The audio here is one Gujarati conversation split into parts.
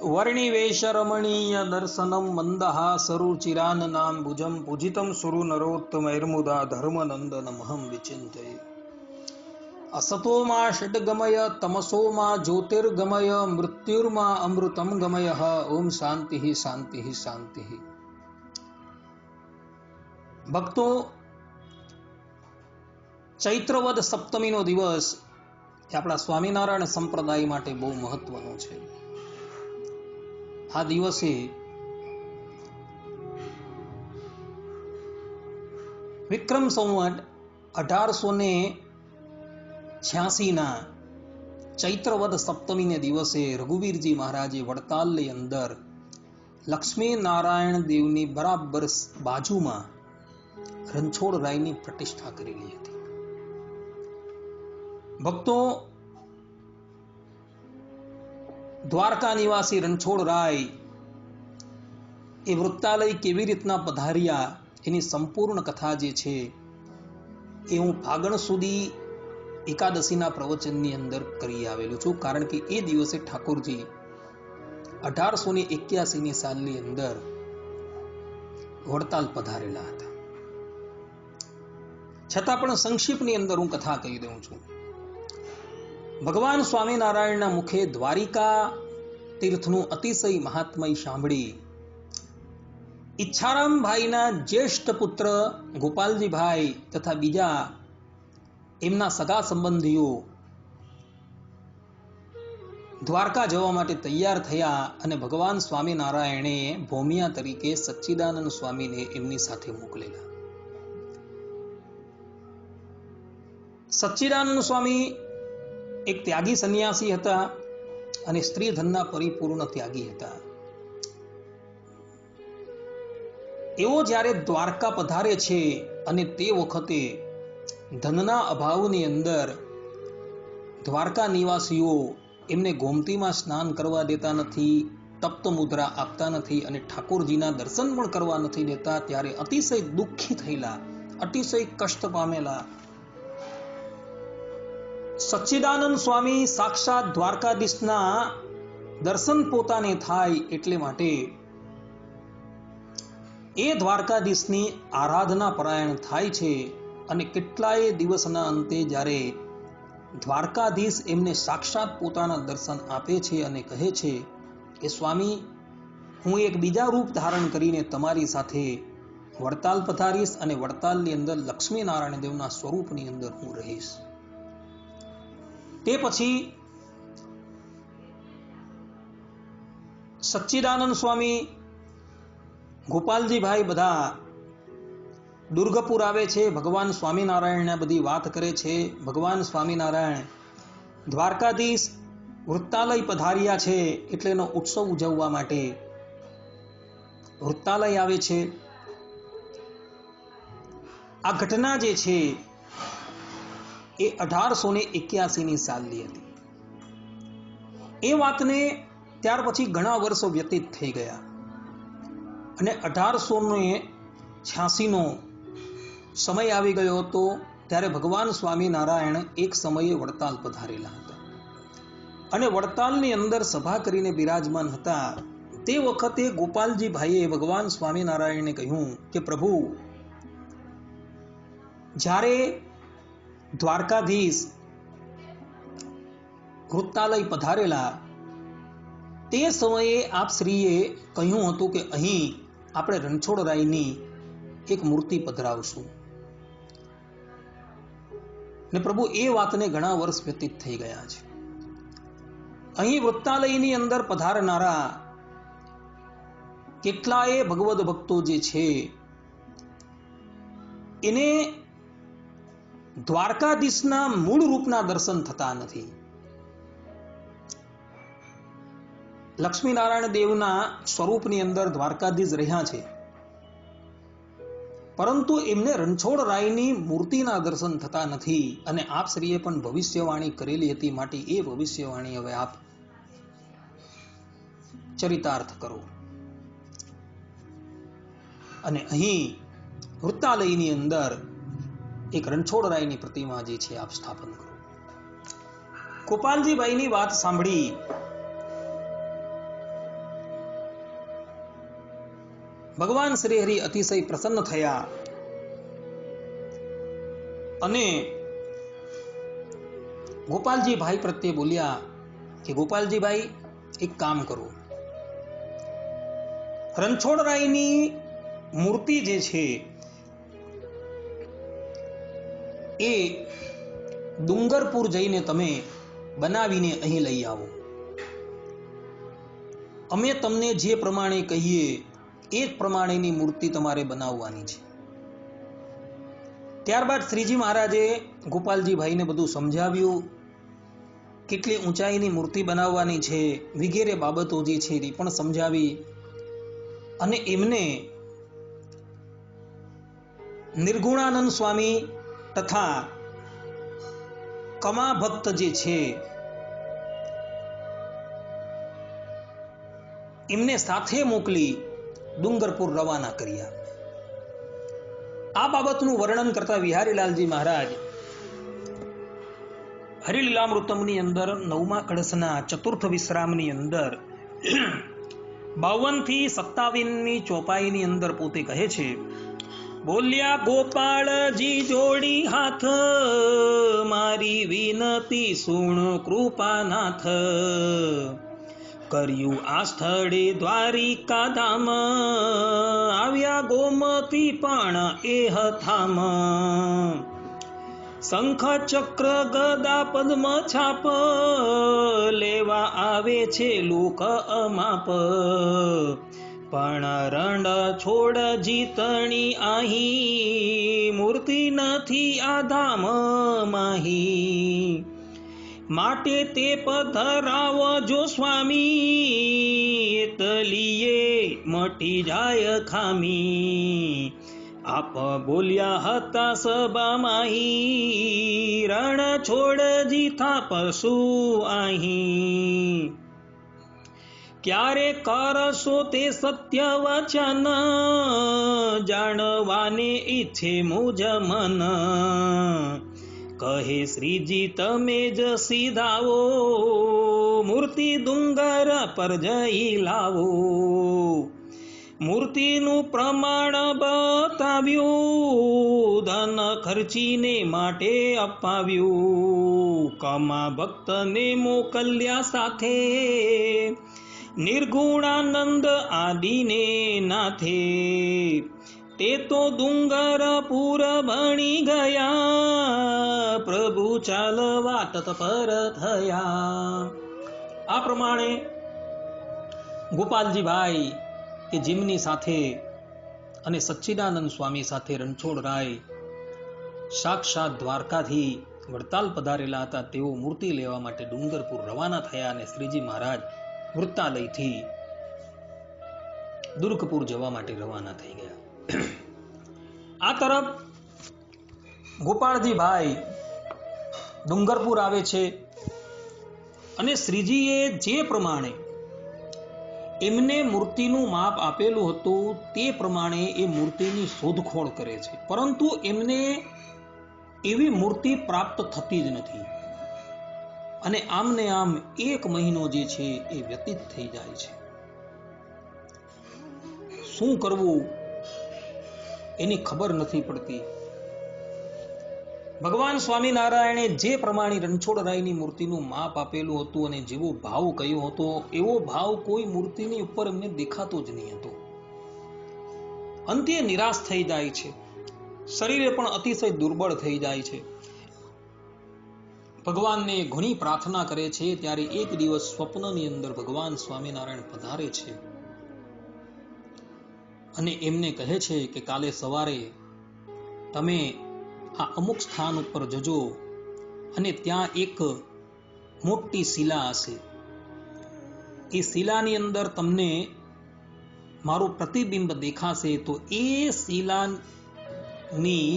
वर्णिवेशरमणीय दर्शनं मन्दहासरुचिराननाम्बुजं पूजितं सुरनरोत्तमैर्मुदा धर्मनन्दनमहं विचिन्तये। असतो मा षड्गमय तमसो मा ज्योतिर्गमय मृत्युर्मा अमृतं गमयः। ओम शांति शांति शांति। भक्तो, चैत्रवद सप्तमीनो दिवस એ આપણા સ્વામિનારાયણ સંપ્રદાય માટે બહુ મહત્વનો છે। આ દિવસે વિક્રમ સંવત 1886 ના ચૈત્રવદ સપ્તમીને દિવસે રઘુવીરજી મહારાજે વડતાલની અંદર લક્ષ્મી નારાયણ દેવની બરાબર બાજુમાં રણછોડરાયની પ્રતિષ્ઠા કરેલી હતી। ભક્તો, દ્વારકા નિવાસી રણછોડરાય એ વૃત્તાલય કેવી રીતના પધાર્યા એની સંપૂર્ણ કથા જે છે એ હું ફાગણ સુધી એકાદશીના પ્રવચનની અંદર કરી આવેલું છું, કારણ કે એ દિવસે ઠાકોરજી 1881ની સાલની અંદર વડતાલ પધારેલા હતા। છતાં પણ સંક્ષિપ્તની અંદર હું કથા કહી દઉં છું। ભગવાન સ્વામિનારાયણના મુખે દ્વારિકા તીર્થનું અતિશય મહાત્મય સાંભળી ઈચ્છારામભાઈના જ્યેષ્ઠ પુત્ર ગોપાલજીભાઈ તથા બીજા એમના સગા સંબંધીઓ દ્વારકા જવા માટે તૈયાર થયા અને ભગવાન સ્વામિનારાયણે ભોમિયા તરીકે સચ્ચિદાનંદ સ્વામીને એમની સાથે મોકલેલા। સચ્ચિદાનંદ સ્વામી એક ત્યાગી સંન્યાસી હતા અને સ્ત્રી ધનના પરિપૂર્ણ ત્યાગી હતા। એવો જ્યારે દ્વારકા પધારે છે અને તે વખતે ધનના અભાવની અંદર દ્વારકા નિવાસીઓ એમને ગોમતીમાં સ્નાન કરવા દેતા નથી, તપ્ત મુદ્રા આપતા નથી અને ઠાકોરજીના દર્શન પણ કરવા નથી દેતા। ત્યારે અતિશય દુઃખી થયેલા, અતિશય કષ્ટ પામેલા સચ્ચિદાનંદ સ્વામી સાક્ષાત દ્વારકાધીશના દર્શન પોતાને થાય એટલે માટે એ દ્વારકાધીશની આરાધના પરાયણ થાય છે અને કેટલાય દિવસના અંતે જ્યારે દ્વારકાધીશ એમને સાક્ષાત પોતાના દર્શન આપે છે અને કહે છે કે સ્વામી, હું એક બીજા રૂપ ધારણ કરીને તમારી સાથે વડતાલ પધારીશ અને વડતાલની અંદર લક્ષ્મીનારાયણ દેવના સ્વરૂપની અંદર હું રહીશ। તે પછી સચ્ચિદાનંદ સ્વામી, ગોપાલજીભાઈ બધા દુર્ગપુર આવે છે, ભગવાન સ્વામિનારાયણને બધી વાત કરે છે। ભગવાન સ્વામિનારાયણ દ્વારકાધીશ વૃત્તાલય પધાર્યા છે એટલે એનો ઉત્સવ ઉજવવા માટે વૃત્તાલય આવે છે। આ ઘટના જે છે એ 1881ની સાલની હતી। એ વાતને ત્યાર પછી ઘણા વર્ષો વ્યતીત થઈ ગયા અને 1886નો સમય આવી ગયો હતો। ત્યારે ભગવાન સ્વામિનારાયણ એક સમયે વડતાલ પધારેલા હતા અને વડતાલની અંદર સભા કરીને બિરાજમાન હતા। તે વખતે ગોપાલજી ભાઈએ ભગવાન સ્વામિનારાયણને કહ્યું કે પ્રભુ, જ્યારે દ્વારકાધીશ વૃત્તાલય પધારેલા તે સમયે આપ શ્રીએ કહ્યું હતું કે અહીં આપણે રણછોડરાયની એક મૂર્તિ પધરાવશું ને પ્રભુ એ વાતને ઘણા વર્ષ વ્યતીત થઈ ગયા છે। અહીં વૃત્તાલયની અંદર પધારનારા કેટલાય ભગવદ ભક્તો જે છે એને દ્વારકાધીશના મૂળ રૂપના દર્શન થતા નથી। લક્ષ્મીનારાયણ દેવના સ્વરૂપની અંદર દ્વારકાધીશ રહ્યા છે, પરંતુ એમને રણછોડરાયની મૂર્તિના દર્શન થતા નથી અને આપ શ્રીએ પણ ભવિષ્યવાણી કરેલી હતી, માટે એ ભવિષ્યવાણી હવે આપ ચરિતાર્થ કરો અને અહીં વૃત્તાલયની અંદર એક રણછોડરાયની પ્રતિમા જે છે આપ સ્થાપન કરો। ગોપાલજીભાઈની વાત સાંભળી ભગવાન શ્રી હરિ અતિશય પ્રસન્ન થયા અને ગોપાલજી ભાઈ પ્રત્યે બોલ્યા કે ગોપાલજી ભાઈ એક કામ કરો, રણછોડરાયની મૂર્તિ જે છે એ ડુંગરપુર જઈને તમે બનાવીને અહીં લઈ આવો. અમે તમને જે પ્રમાણે કહીએ એ જ પ્રમાણેની મૂર્તિ તમારે બનાવવાની છે. ત્યારબાદ શ્રીજી મહારાજે ગોપાલજી ભાઈને બધું સમજાવ્યું, કેટલી ઊંચાઈની મૂર્તિ બનાવવાની છે વગેરે બાબતો જે છે એ પણ સમજાવી અને એમને નિર્ગુણાનંદ સ્વામી તથા કમા ભક્ત જે છે એમને સાથે મોકલી ડુંગરપુર રવાના કર્યા. આ બાબતનું વર્ણન કરતા વિહારીલાલજી મહારાજ હરિલીલામૃતમની અંદર 9મા કળશના ચતુર્થ વિશ્રામની અંદર 52 થી 57મી ચોપાઈની અંદર પોતે કહે છે, બોલ્યા ગોપાળજી જોડી હાથ, મારી વિનતી સુણ કૃપાનાથ, કર્યું આ સ્થળે દ્વારિકા ધામ, આવ્યા ગોમતી પણ એ હથામ, શંખ ચક્ર ગદા પદ્મ છાપ, લેવા આવે છે લોક અમાપ, પણ રંડ છોડ જીતણી આહી, મૂર્તિ નથી આ ધામ માહી, માટે તે પધરાવજો સ્વામી, તલીએ મટી જાય ખામી. આપ બોલ્યા હતા સભામાહી, રણ છોડ જીથા પશુ આહી, ક્યારે કરશો તે સત્ય વચન, જાણવાને ઈચ્છે મુજ મન, કહે શ્રીજી તમે જ સીધાવો, મૂર્તિ ડુંગર પર જઈ લાવો. મૂર્તિનું પ્રમાણ બતાવ્યું, ધન ખર્ચીને માટે અપાવ્યું, કમા ભક્તને મોકલ્યા સાથે, નિર્ગુણાનંદ આદિને નાથે, તે તો ડુંગરપુર ભણી ગયા, પ્રભુ ચાલવા તત્પર થયા. આ પ્રમાણે ગોપાલજીભાઈ કે જેમની સાથે અને સચ્ચિદાનંદ સ્વામી સાથે રણછોડરાય સાક્ષાત દ્વારકાથી વડતાલ પધારેલા હતા, તેઓ મૂર્તિ લેવા માટે ડુંગરપુર રવાના થયા અને શ્રીજી મહારાજ વૃત્તાલયથી દુર્ગપુર જવા માટે રવાના થઈ ગયા. આ તરફ ગોપાળજીભાઈ ડુંગરપુર આવે છે અને શ્રીજીએ જે પ્રમાણે એમને મૂર્તિનું માપ આપેલું હતું તે પ્રમાણે એ મૂર્તિની શોધખોળ કરે છે, પરંતુ એમને એવી મૂર્તિ પ્રાપ્ત થતી જ નથી અને આમને આમ 1 મહિનો જે છે એ વ્યતીત થઈ જાય છે. શું કરવું એની ખબર નથી પડતી. ભગવાન સ્વામિનારાયણે જે પ્રમાણે રણછોડરાયની મૂર્તિનું માપ આપેલું હતું અને જેવો ભાવ કહ્યો હતો એવો ભાવ કોઈ મૂર્તિની ઉપર એમને દેખાતો જ નહીં હતો. અંતે નિરાશ થઈ જાય છે, શરીરે પણ અતિશય દુર્બળ થઈ જાય છે. ભગવાનને ઘણી પ્રાર્થના કરે છે ત્યારે એક દિવસ સ્વપ્નની અંદર ભગવાન સ્વામિનારાયણ પધારે છે અને એમને કહે છે કે કાલે સવારે તમે આ અમુક સ્થાન ઉપર જજો અને ત્યાં એક મોટી શિલા હશે, એ શિલાની અંદર તમને મારું પ્રતિબિંબ દેખાશે, તો એ શિલાની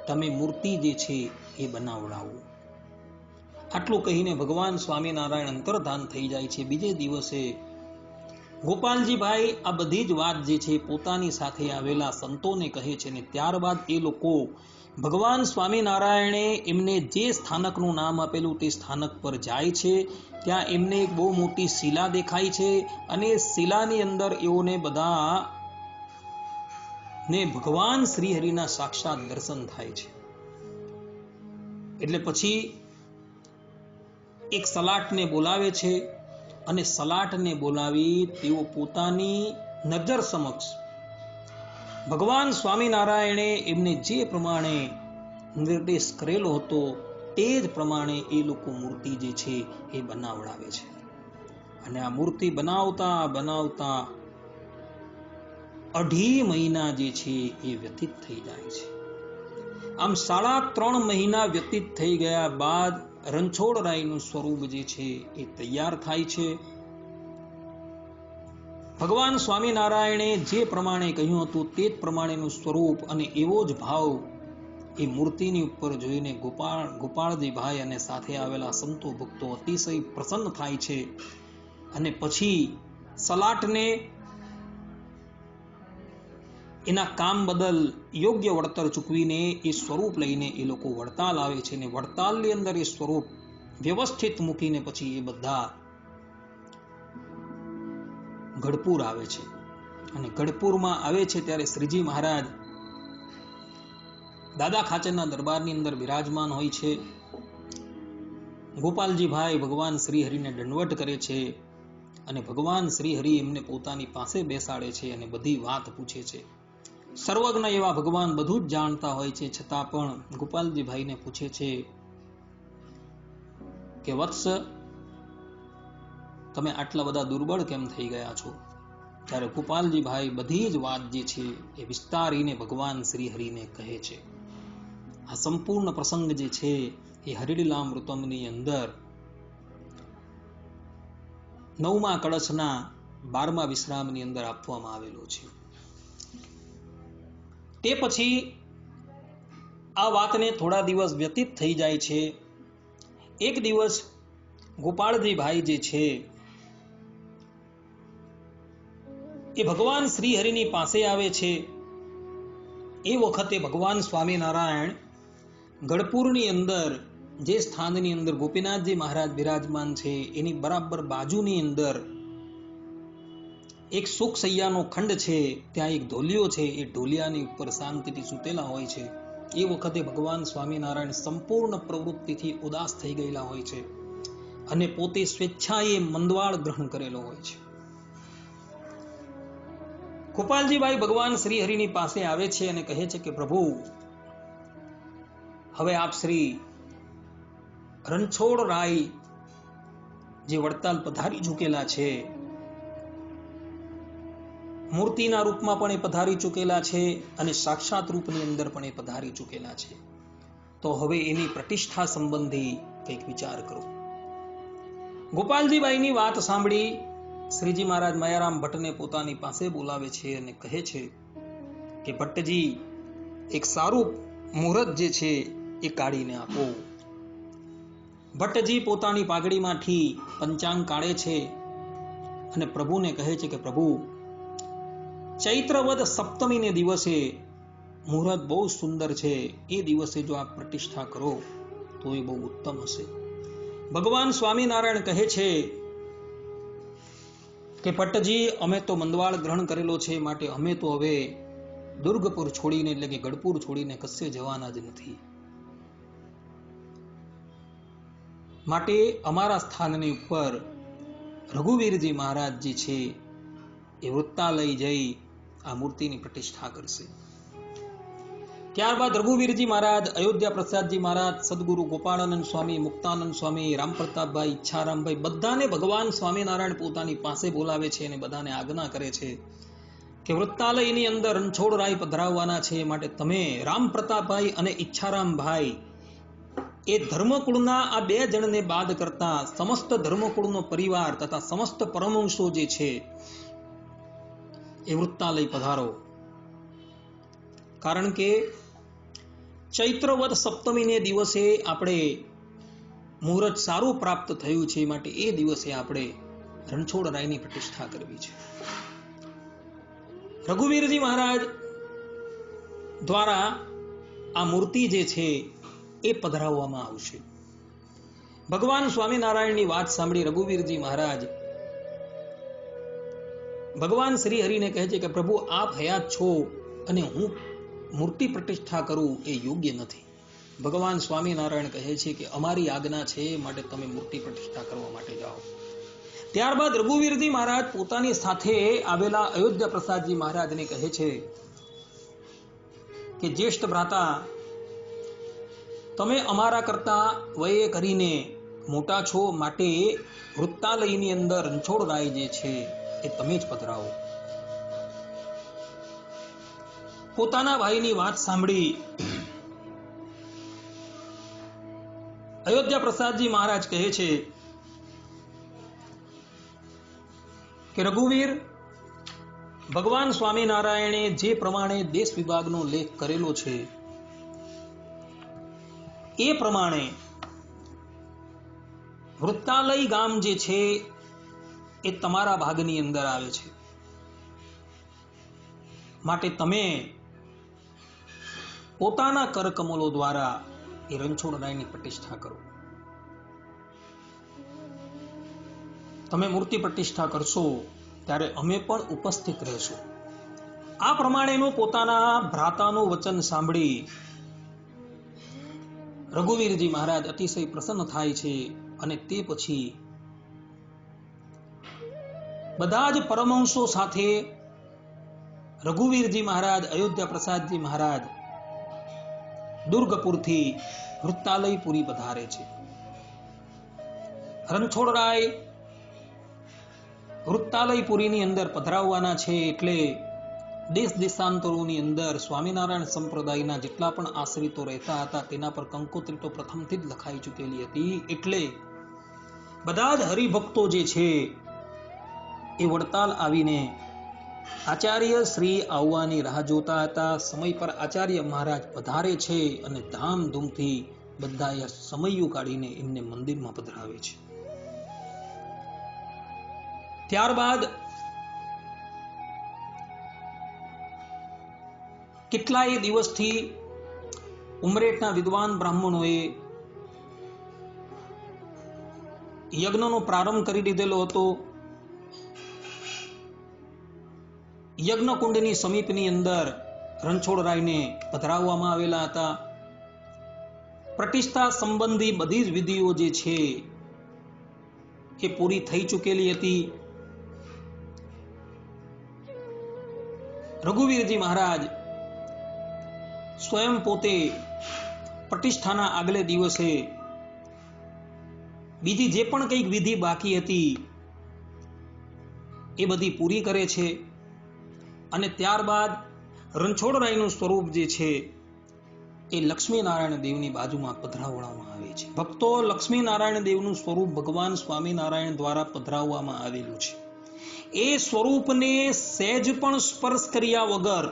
તમે મૂર્તિ જે છે એ બનાવડાવો. આટલું કહીને ભગવાન સ્વામિનારાયણ અંતર્ધાન થઈ જાય છે. બીજે દિવસે ગોપાલજીભાઈ આ બધી જ વાત જે છે પોતાની સાથે આવેલા સંતોને કહે છે અને ત્યારબાદ એ લોકો ભગવાન સ્વામિનારાયણે એમને જે સ્થાનકનું નામ આપેલું તે સ્થાનક પર જાય છે. ત્યાં એમને એક બહુ મોટી શિલા દેખાય છે અને શિલાની અંદર એઓને બધા ને ભગવાન શ્રી હરિના સાક્ષાત દર્શન થાય છે. એટલે પછી એક સલાટને બોલાવે છે અને સલાટને બોલાવી તેઓ પોતાની નજર સમક્ષ ભગવાન સ્વામિનારાયણે એમને જે પ્રમાણે નિર્દેશ કરેલો હતો તે જ પ્રમાણે એ લોકો મૂર્તિ જે છે એ બનાવડાવે છે. અને આ મૂર્તિ બનાવતા બનાવતા 2.5 મહિના જે છે એ વ્યતીત થઈ જાય છે. આમ 3.5 મહિના વ્યતીત થઈ ગયા બાદ રણછોડરાયનું સ્વરૂપ જે છે એ તૈયાર થાય છે. ભગવાન સ્વામિનારાયણે જે પ્રમાણે કહ્યું હતું તે જ પ્રમાણેનું સ્વરૂપ અને એવો જ ભાવ એ મૂર્તિની ઉપર જોઈને ગોપાળજીભાઈ અને સાથે આવેલા સંતો ભક્તો અતિશય પ્રસન્ન થાય છે. અને પછી સલાટને એના કામ બદલ યોગ્ય વળતર ચૂકવીને એ સ્વરૂપ લઈને એ લોકો વડતાલ આવે છે. અને વડતાલની અંદર એ સ્વરૂપ વ્યવસ્થિત મૂકીને પછી એ બધા ગઢપુર આવે છે. અને ગઢપુરમાં આવે છે ત્યારે શ્રીજી મહારાજ દાદા ખાચરના દરબારની અંદર બિરાજમાન હોય છે. ગોપાલજીભાઈ ભગવાન શ્રી હરિને દંડવટ કરે છે અને ભગવાન શ્રી હરિ એમને પોતાની પાસે બેસાડે છે અને બધી વાત પૂછે છે. સર્વજ્ઞ એવા ભગવાન બધું જ જાણતા હોય છે, છતાં પણ ગોપાલજીભાઈને પૂછે છે કે વત્સ, તમે આટલા બધા દુર્બળ કેમ થઈ ગયા છો? ત્યારે ગોપાલજીભાઈ બધી જ વાત જે છે એ વિસ્તારીને ભગવાન શ્રી હરિને કહે છે. આ સંપૂર્ણ પ્રસંગ જે છે એ હરિલીલામૃતમની અંદર 9મા કળશના 12મા વિશ્રામની અંદર આપવામાં આવેલો છે. તે પછી આ વાતને થોડા દિવસ વ્યતીત થઈ જાય છે. એક દિવસ ગોપાળજીભાઈ જે છે એ ભગવાન શ્રી હરિની પાસે આવે છે. એ વખતે ભગવાન સ્વામિનારાયણ ગઢપુરની અંદર જે સ્થાનની અંદર ગોપીનાથજી મહારાજ બિરાજમાન છે એની બરાબર બાજુની અંદર એક સુખ સૈયાનો ખંડ છે. ત્યાં એક ઢોલિયો છે. એ ઢોલિયાની ઉપર શાંતિથી સૂતેલા હોય છે. એ વખતે ભગવાન સ્વામિનારાયણ સંપૂર્ણ પ્રવૃત્તિથી ઉદાસ થઈ ગયેલા હોય છે અને પોતે સ્વેચ્છાએ મંદવાળ ગ્રહણ કરેલો હોય છે. ગોપાલજીભાઈ ભગવાન શ્રી હરિની પાસે આવે છે અને કહે છે કે પ્રભુ, હવે આપ શ્રી રણછોડરાય જે વડતાલ પધારી ચૂકેલા છે, મૂર્તિના રૂપમાં પણ એ પધારી ચૂકેલા છે અને સાક્ષાત રૂપની અંદર પણ એ પધારી ચૂકેલા છે, તો હવે એની પ્રતિષ્ઠા સંબંધી કંઈક વિચાર કરો. ગોપાલજીભાઈની વાત સાંભળી શ્રીજી મહારાજ મયારામ ભટ્ટને પોતાની પાસે બોલાવે છે અને કહે છે કે ભટ્ટજી, એક સારું મુહૂર્ત જે છે એ કાઢીને આપો. ભટ્ટજી પોતાની પાઘડીમાંથી પંચાંગ કાઢે છે અને પ્રભુને કહે છે કે પ્રભુ, ચૈત્રવદ સપ્તમીને દિવસે મુહૂર્ત બહુ સુંદર છે. એ દિવસે જો આપ પ્રતિષ્ઠા કરો તો એ બહુ ઉત્તમ હશે. ભગવાન સ્વામિનારાયણ કહે છે કે ભટ્ટજી, અમે તો મંદવાળ ગ્રહણ કરેલો છે, માટે અમે તો હવે દુર્ગપુર છોડીને એટલે કે ગઢપુર છોડીને કશે જવાના જ નથી. માટે અમારા સ્થાનની ઉપર રઘુવીરજી મહારાજ જે છે એ વૃત્તાલય જઈ આ મૂર્તિની પ્રતિષ્ઠા કરશે. ત્યારબાદ રઘુવીરજી મહારાજ, અયોધ્યા પ્રસાદજી મહારાજ, સદગુરુ ગોપાળાનંદ સ્વામી, મુક્તાનંદ સ્વામી, રામપ્રતાપભાઈ, ઈચ્છારામભાઈ બધાને ભગવાન સ્વામિનારાયણ પોતાની પાસે બોલાવે છે અને બધાને આજ્ઞા કરે છે કે વૃત્તાલયની અંદર રણછોડરાય પધરાવવાના છે, માટે તમે રામપ્રતાપભાઈ અને ઈચ્છારામભાઈ એ ધર્મકુળના આ 2 જણને બાદ કરતા સમસ્ત ધર્મકુળનો પરિવાર તથા સમસ્ત પરમહંસો જે છે એ વૃત્તાલય પધારો. કારણ કે ચૈત્રવદ સપ્તમીને દિવસે આપણે મુહૂર્ત સારું પ્રાપ્ત થયું છે, માટે એ દિવસે આપણે રણછોડરાયની પ્રતિષ્ઠા કરવી છે. રઘુવીરજી મહારાજ દ્વારા આ મૂર્તિ જે છે એ પધરાવવામાં આવશે. ભગવાન સ્વામિનારાયણની વાત સાંભળી રઘુવીરજી મહારાજ ભગવાન શ્રી હરિને કહે છે કે પ્રભુ, આપ હયાત છો અને હું મૂર્તિ પ્રતિષ્ઠા કરું એ યોગ્ય નથી. ભગવાન સ્વામિનારાયણ કહે છે કે અમારી આજ્ઞા છે, માટે તમે મૂર્તિ પ્રતિષ્ઠા કરવા માટે જાઓ. ત્યારબાદ રઘુવીરજી મહારાજ પોતાની સાથે આવેલા અયોધ્યા પ્રસાદજી મહારાજને કહે છે કે જ્યેષ્ઠ ભ્રાતા, તમે અમારા કરતા વયે કરીને મોટા છો, માટે વૃત્તાલયની અંદર રણછોડરાય જે છે એ તમે જ પધરાવો. પોતાના ભાઈની વાત સાંભળી અયોધ્યા પ્રસાદજી મહારાજ કહે છે કે રઘુવીર, ભગવાન સ્વામિનારાયણે જે પ્રમાણે દેશ વિભાગનો લેખ કરેલો છે એ પ્રમાણે વૃત્તાલય ગામ જે છે એ તમારા ભાગની અંદર આવે છે, માટે તમે પોતાના કરકમલો દ્વારા એ રણછોડરાયની પ્રતિષ્ઠા કરો. તમે મૂર્તિ પ્રતિષ્ઠા કરશો ત્યારે અમે પણ ઉપસ્થિત રહેશું. આ પ્રમાણેનું પોતાના ભ્રાતાનું વચન સાંભળી રઘુવીરજી મહારાજ અતિશય પ્રસન્ન થાય છે અને તે પછી બધા જ પરમહંસો સાથે રઘુવીરજી મહારાજ અયોધ્યા પ્રસાદજી મહારાજ દુર્ગપુરથી વૃત્તાલયપુરી પધારે છે. રણછોડરાય વૃત્તાલયપુરીની અંદર પધરાવવાના છે એટલે દેશ દેશાંતરોની અંદર સ્વામિનારાયણ સંપ્રદાયના જેટલા પણ આશ્રિતો રહેતા હતા તેના પર કંકોત્રી તો પ્રથમથી જ લખાઈ ચૂકેલી હતી. એટલે બધા જ હરિભક્તો જે છે એ વડતાલ આવીને આચાર્ય શ્રી આવવાની રાહ જોતા હતા. સમય પર આચાર્ય મહારાજ પધારે છે અને ધામધૂમથી બધા સમયું કાઢીને એમને મંદિરમાં પધરાવે છે. ત્યારબાદ કેટલાય દિવસથી ઉમરેઠના વિદ્વાન બ્રાહ્મણોએ યજ્ઞનો પ્રારંભ કરી દીધેલો હતો. યજ્ઞકુંડની સમીપની અંદર રણછોડરાયને પધરાવવામાં આવેલા હતા. પ્રતિષ્ઠા સંબંધી બધી જ વિધિઓ જે છે એ પૂરી થઈ ચૂકેલી હતી. રઘુવીરજી મહારાજ સ્વયં પોતે પ્રતિષ્ઠાના આગલે દિવસે બીજી જે પણ કંઈક વિધિ બાકી હતી એ બધી પૂરી કરે છે અને ત્યારબાદ રણછોડરાયનું સ્વરૂપ જે છે એ લક્ષ્મીનારાયણ દેવની બાજુમાં પધરાવવામાં આવે છે. ભક્તો, લક્ષ્મીનારાયણ દેવનું સ્વરૂપ ભગવાન સ્વામિનારાયણ દ્વારા પધરાવવામાં આવેલું છે. એ સ્વરૂપને સહેજ પણ સ્પર્શ કર્યા વગર,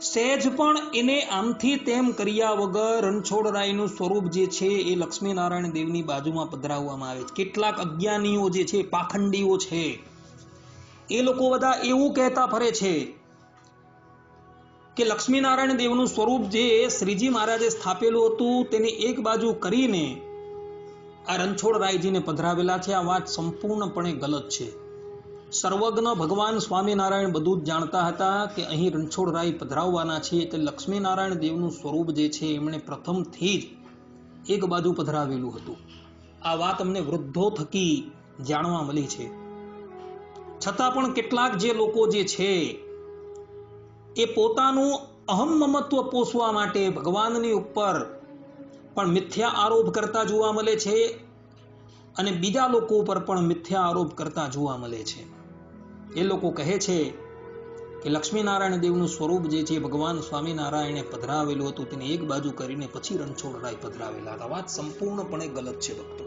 સહેજ પણ એને આમથી તેમ કર્યા વગર રણછોડરાયનું સ્વરૂપ જે છે એ લક્ષ્મીનારાયણ દેવની બાજુમાં પધરાવવામાં આવે છે. કેટલાક અજ્ઞાનીઓ જે છે, પાખંડીઓ છે, એ લોકો બધા એવું કહેતા ફરે છે કે લક્ષ્મીનારાયણ દેવનું સ્વરૂપ જે શ્રીજી મહારાજે સ્થાપેલું હતું તેને એક બાજુ કરીને આ રણછોડરાયજીને પધરાવેલા છે. આ વાત સંપૂર્ણપણે ગલત છે. સર્વજ્ઞ ભગવાન સ્વામિનારાયણ બધું જ જાણતા હતા કે અહીં રણછોડરાય પધરાવવાના છે, એટલે લક્ષ્મીનારાયણ દેવનું સ્વરૂપ જે છે એમણે પ્રથમથી જ એક બાજુ પધરાવેલું હતું. આ વાત અમને વૃદ્ધો થકી જાણવા મળી છે. છતાં પણ કેટલાક જે લોકો જે છે એ પોતાનું અહમ મમત્વ પોષવા માટે ભગવાનની ઉપર પણ મિથ્યા આરોપ કરતા જોવા મળે છે અને બીજા લોકો પર પણ મિથ્યા આરોપ કરતા જોવા મળે છે. એ લોકો કહે છે કે લક્ષ્મીનારાયણ દેવનું સ્વરૂપ જે છે ભગવાન સ્વામિનારાયણે પધરાવેલું હતું તેને એક બાજુ કરીને પછી રણછોડરાય પધરાવેલા હતા. વાત સંપૂર્ણપણે ગલત છે ભક્તો.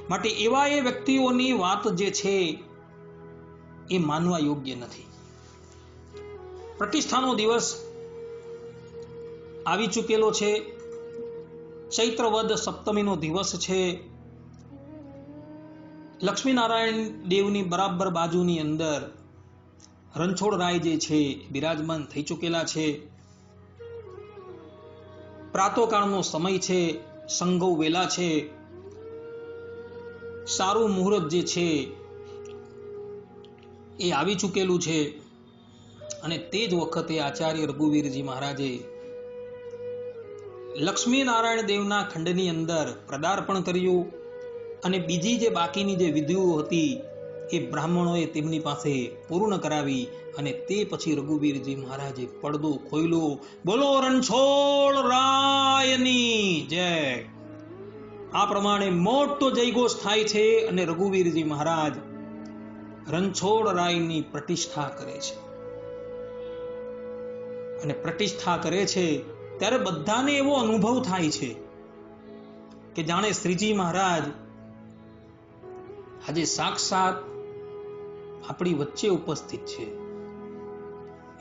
માટે એવા એ વ્યક્તિઓની વાત જે છે એ માનવા યોગ્ય નથી. પ્રતિષ્ઠાનો દિવસ આવી ચૂકેલો છે. ચૈત્રવદ સપ્તમીનો દિવસ છે. લક્ષ્મીનારાયણ દેવની બરાબર બાજુની અંદર રણછોડરાય જે છે બિરાજમાન થઈ ચૂકેલા છે. પ્રાતોકાળનો સમય છે, સંગૌ વેલા છે, સારું મુહૂર્ત જે છે એ આવી ચૂકેલું છે અને તે જ વખતે આચાર્ય રઘુવીરજી મહારાજે લક્ષ્મી નારાયણ દેવના ખંડની અંદર પદાર્પણ કર્યું અને બીજી જે બાકીની જે વિધિઓ હતી એ બ્રાહ્મણોએ તેમની પાસે પૂર્ણ કરાવી અને તે પછી રઘુવીરજી મહારાજે પડદો ખોલ્યો. બોલો રણછોડ રાયની જય. આ પ્રમાણે મોટો જયઘોષ થાય છે અને રઘુવીરજી મહારાજ રણછોડ રાયની પ્રતિષ્ઠા કરે છે. અને પ્રતિષ્ઠા કરે છે ત્યારે બધાને એવો અનુભવ થાય છે કે જાણે શ્રીજી મહારાજ આજે સાક્ષાત આપણી વચ્ચે ઉપસ્થિત છે.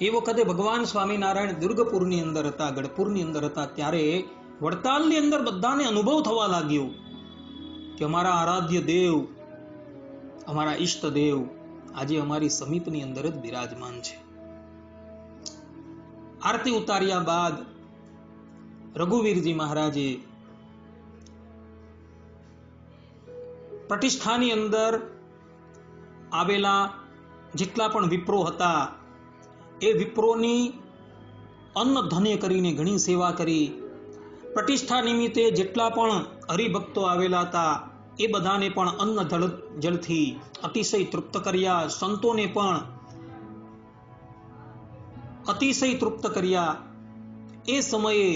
એ વખતે ભગવાન સ્વામિનારાયણ દુર્ગપુરની અંદર હતા, ગઢપુરની અંદર હતા, ત્યારે વડતાલની અંદર બધાને અનુભવ થવા લાગ્યો કે અમારા આરાધ્ય દેવ, અમારા ઈષ્ટ દેવ આજે અમારી સમીપની અંદર જ બિરાજમાન છે. આરતી ઉતાર્યા બાદ રઘુવીરજી મહારાજે પ્રતિષ્ઠાની અંદર આવેલા જેટલા પણ વિપ્રો હતા એ વિપ્રોની અન્ન ધન્ય કરીને ઘણી સેવા કરી. પ્રતિષ્ઠા નિમિત્તે જેટલા પણ હરિભક્તો આવેલા હતા એ બધાને પણ અન્ન જળથી અતિશય તૃપ્ત કર્યા. સંતોને પણ અતિશય તૃપ્ત કર્યા. એ સમયે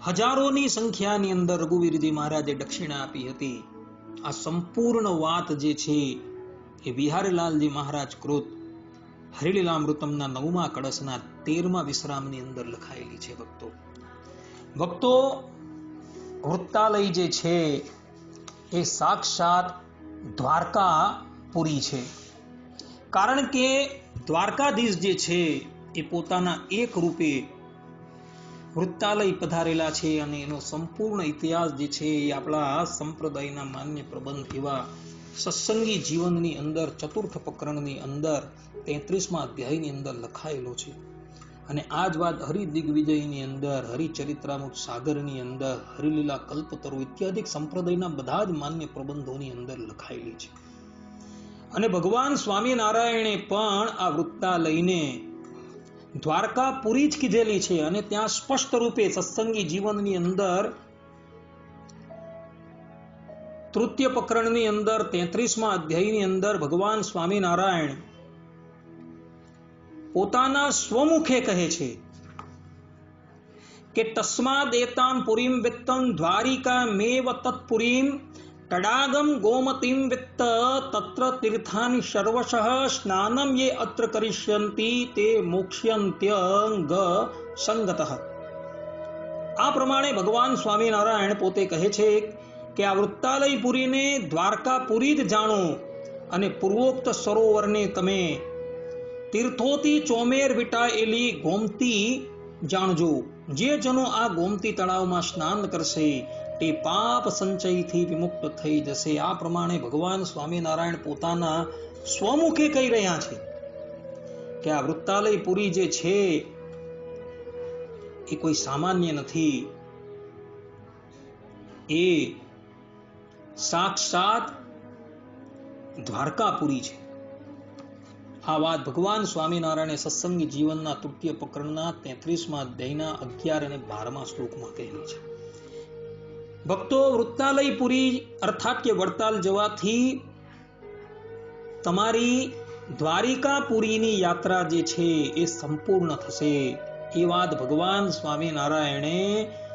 હજારોની સંખ્યાની અંદર રઘુવીરજી મહારાજે દક્ષિણા આપી હતી. આ સંપૂર્ણ વાત જે છે એ બિહારીલાલજી મહારાજ કૃત હરિલીલામૃતમના 9મા કળશના 13મા વિશ્રામની અંદર લખાયેલી છે. ભક્તો વૃત્તાલય જે છે એ સાક્ષાત દ્વારકાપુરી છે. કારણ કે દ્વારકાધીશ જે છે એ પોતાના એક રૂપે વૃત્તાલય પધારેલા છે અને એનો સંપૂર્ણ ઇતિહાસ જે છે એ આપણા સંપ્રદાયના માન્ય પ્રબંધ એવા સત્સંગી જીવનની અંદર ચતુર્થ પ્રકરણની અંદર 33મા અધ્યાયની અંદર લખાયેલો છે. અને આ જ વાત હરિદિગ્વિજયની અંદર, હરિચરિત્રામૃત સાગરની અંદર, હરિલીલા કલ્પતરુ ઇત્યાદિ સંપ્રદાયના બધા જ માન્ય પ્રબંધોની અંદર લખાયેલી છે. અને ભગવાન સ્વામિનારાયણે પણ આ વૃત્તાલયને દ્વારકાપુરી જ કીધેલી છે. અને ત્યાં સ્પષ્ટ રૂપે સત્સંગી જીવનની અંદર તૃતીય પ્રકરણની અંદર 33મા અધ્યાયની અંદર ભગવાન સ્વામિનારાયણ પોતાના સ્વમુખે કહે છે કે તસ્માદ એતામ પુરીમ વિત્તમ દ્વારિકા મેવ તત્પુરીમ તડાગમ ગોમતીમ વિત્ત તત્ર તીર્થાની સર્વશઃ સ્નાનમ યે અત્ર કરિષ્યંતિ તે મોક્ષ્યંત્યંગ સંગતઃ. આ પ્રમાણે ભગવાન સ્વામિનારાયણ પોતે કહે છે કે આ વૃત્તાલય પુરીને દ્વારકાપુરી જ જાણો અને પૂર્વોક્ત સરોવરને તમે તીર્થોથી ચોમેર વિટાયેલી ગોમતી જાણજો. જે જનો આ ગોમતી તળાવમાં સ્નાન કરશે તે પાપ સંચયથી વિમુક્ત થઈ જશે. આ પ્રમાણે ભગવાન સ્વામિનારાયણ પોતાના સ્વમુખે કહી રહ્યા છે કે આ વૃત્તાલય પુરી જે છે એ કોઈ સામાન્ય નથી, એ સાક્ષાત દ્વારકાપુરી છે. આ વાત ભગવાન સ્વામિનારાયણે સત્સંગી જીવનના તૃતીય પ્રકરણના 33મા અધ્યાયના 11 અને 12મા શ્લોકમાં કહેલી છે. ભક્તો, વૃત્તાલયપુરી અર્થાત કે વડતાલ જવાથી તમારી દ્વારિકાપુરીની યાત્રા જે છે એ સંપૂર્ણ થશે. એ વાત ભગવાન સ્વામિનારાયણે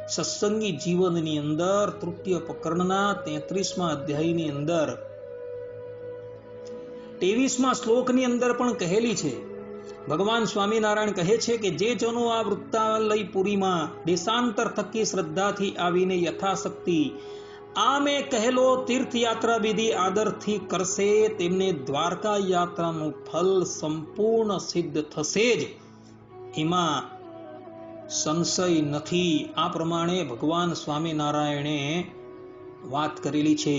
સત્સંગી જીવનની અંદર તૃતીય પ્રકરણના 33મા અધ્યાયની અંદર 23મા શ્લોકની અંદર પણ કહેલી છે. ભગવાન સ્વામિનારાયણ કહે છે કે જે જનો આ વૃત્તાલયપુરીમાં દેશાંતર થકી શ્રદ્ધાથી આવીને યથાશક્તિ આ મેં કહેલો તીર્થયાત્રા વિધિ આદરથી કરશે તેમને દ્વારકા યાત્રાનું ફલ સંપૂર્ણ સિદ્ધ થશે જ, એમાં સંશય નથી. આ પ્રમાણે ભગવાન સ્વામિનારાયણે વાત કરેલી છે.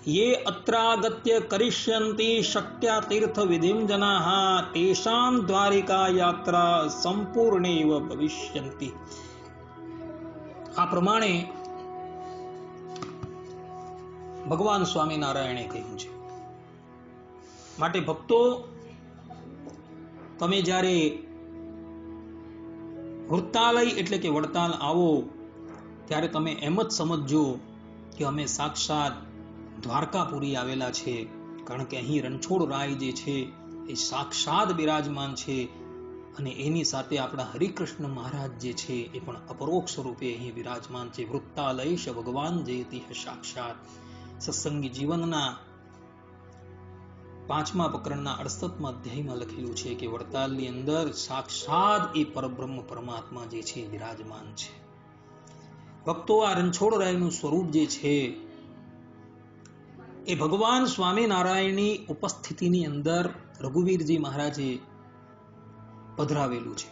યે અત્રાગત્ય કરિષ્યંતિ શક્યા તીર્થ વિધિમ જનાઃ તેષાં દ્વારિકા યાત્રા સંપૂર્ણેવ ભવિષ્યંતિ. આ પ્રમાણે ભગવાન સ્વામિનારાયણે કહ્યું છે. માટે ભક્તો, તમે જ્યારે વૃત્તાલય એટલે કે વડતાલ આવો ત્યારે તમે એમ જ સમજજો કે અમે સાક્ષાત દ્વારકાપુરી આવેલા છે, કારણ કે અહીં રણછોડ રાય જે છે એ સાક્ષાત બિરાજમાન છે અને એની સાથે આપણા હરિકૃષ્ણ મહારાજ જે છે એ પણ અપરોક્ષ રૂપે અહીં બિરાજમાન છે. વૃત્તાલયશ ભગવાન જયતિ સાક્ષાત. સત્સંગી જીવનના 5મા પ્રકરણના 68મા અધ્યાયમાં લખેલું છે કે વડતાલની અંદર સાક્ષાત એ પરબ્રહ્મ પરમાત્મા જે છે બિરાજમાન છે. ભક્તો, આ રણછોડરાયનું સ્વરૂપ જે છે એ ભગવાન સ્વામિનારાયણની ઉપસ્થિતિની અંદર રઘુવીરજી મહારાજે પધરાવેલું છે.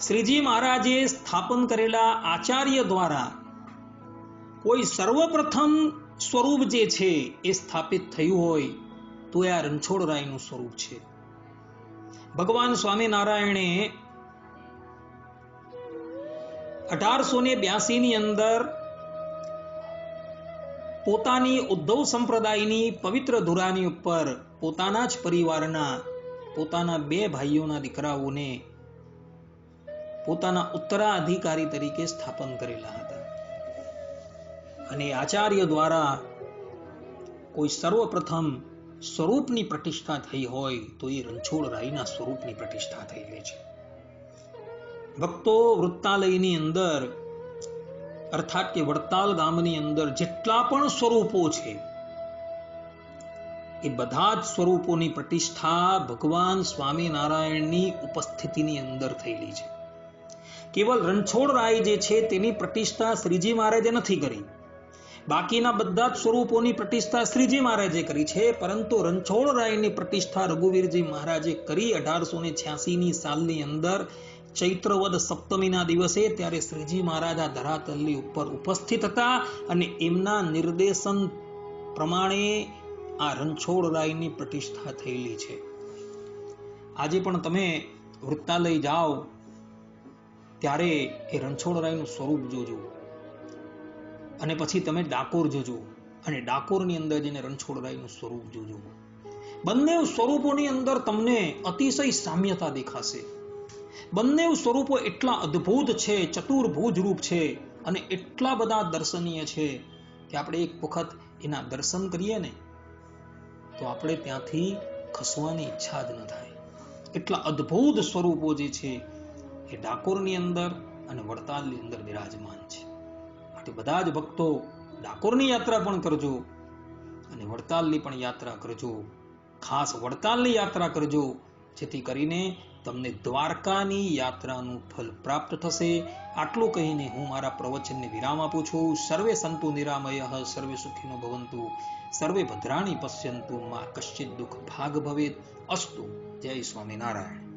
શ્રીજી મહારાજે સ્થાપન કરેલા આચાર્ય દ્વારા કોઈ સર્વપ્રથમ સ્વરૂપ જે છે એ સ્થાપિત થયું હોય તો એ આ રણછોડરાયનું સ્વરૂપ છે. ભગવાન સ્વામિનારાયણે 1882 ની અંદર પોતાની ઉદ્ધવ સંપ્રદાયની પવિત્ર ધુરાની ઉપર પોતાના જ પરિવારના પોતાના 2 ભાઈઓના દીકરાઓને પોતાના ઉત્તરાધિકારી તરીકે સ્થાપન કરેલા હતા. અને આચાર્ય દ્વારા કોઈ સર્વપ્રથમ સ્વરૂપની પ્રતિષ્ઠા થઈ હોય તો એ રણછોડરાયના સ્વરૂપની પ્રતિષ્ઠા થયેલી છે. ભક્તો, વૃત્તાલયની અંદર અર્થાત કે વડતાલ ગામની અંદર જેટલા પણ સ્વરૂપો છે એ બધા જ સ્વરૂપોની પ્રતિષ્ઠા ભગવાન સ્વામિનારાયણની ઉપસ્થિતિની અંદર થયેલી છે. કેવલ રણછોડરાય જે છે તેની પ્રતિષ્ઠા શ્રીજી મહારાજે નથી કરી, બાકીના બધા જ સ્વરૂપોની પ્રતિષ્ઠા શ્રીજી મહારાજે કરી છે, પરંતુ રણછોડરાયની પ્રતિષ્ઠા રઘુવીરજી મહારાજે કરી 1886 સાલની અંદર ચૈત્રવદ સપ્તમીના દિવસે. ત્યારે શ્રીજી મહારાજ આ ધરાતલની ઉપર ઉપસ્થિત હતા અને એમના નિર્દેશન પ્રમાણે આ રણછોડરાયની પ્રતિષ્ઠા થયેલી છે. આજે પણ તમે વૃત્તાલય જાઓ ત્યારે એ રણછોડરાયનું સ્વરૂપ જોજો, અને પછી તમે ડાકોર જજો અને ડાકોરની અંદર જઈને રણછોડરાયનું સ્વરૂપ જોજો. બંને સ્વરૂપોની અંદર તમને અતિશય સામ્યતા દેખાશે. બંને સ્વરૂપો એટલા અદ્ભુત છે, ચતુર્ભુજ રૂપ છે અને એટલા બધા દર્શનીય છે કે આપણે એક વખત એના દર્શન કરીએ ને તો આપણે ત્યાંથી ખસવાની ઈચ્છા જ ન થાય. એટલા અદ્ભુત સ્વરૂપો જે છે એ ડાકોરની અંદર અને વડતાલની અંદર બિરાજમાન છે. માટે બધા જ ભક્તો ડાકોરની યાત્રા પણ કરજો અને વડતાલની પણ યાત્રા કરજો. ખાસ વડતાલની યાત્રા કરજો, જેથી કરીને તમને દ્વારકાની યાત્રાનું ફલ પ્રાપ્ત થશે. આટલું કહીને હું મારા પ્રવચનને વિરામ આપું છું. સર્વે સંતુ નિરામયઃ, સર્વે સુખિનો ભવંતુ, સર્વે ભદ્રાણી પશ્યંતુ, મા કશ્ચિત દુઃખ ભાગ ભવેત. અસ્તુ. જય સ્વામિનારાયણ.